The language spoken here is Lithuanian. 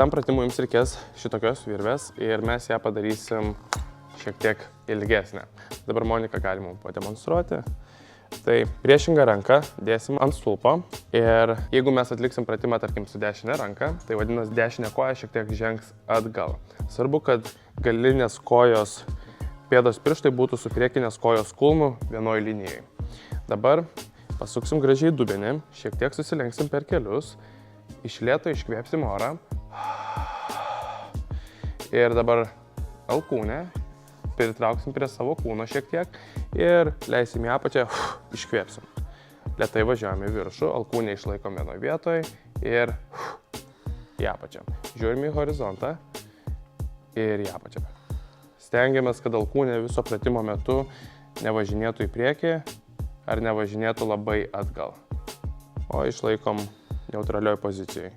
šitam pratimui jums reikės šitokios virvės ir mes ją padarysim šiek tiek ilgesnę. Dabar Monika gali mums pademonstruoti. Tai priešingą ranką dėsim ant stulpo ir jeigu mes atliksim pratimą, tarkim, su dešinė ranka, tai vadinasi dešinė koja šiek tiek žengs atgal. Svarbu, kad galinės kojos pėdos pirštai būtų su priekinės kojos kulnu vienoje linijoje. Dabar pasuksim gražiai dubenį, šiek tiek susilenksim per kelius, iš lėto iškvėpsim orą ir dabar alkūnę pritrauksim prie savo kūno šiek tiek ir leisim į apačią, iškvėpsim. Lėtai važiuojame į viršų, alkūnę išlaikom vienoje vietoje ir į apačią. Žiūrime į horizontą ir į apačią. Stengiamės, kad alkūnė viso pratimo metu nevažinėtų į priekį ar nevažinėtų labai atgal, o išlaikom neutralioj pozicijai.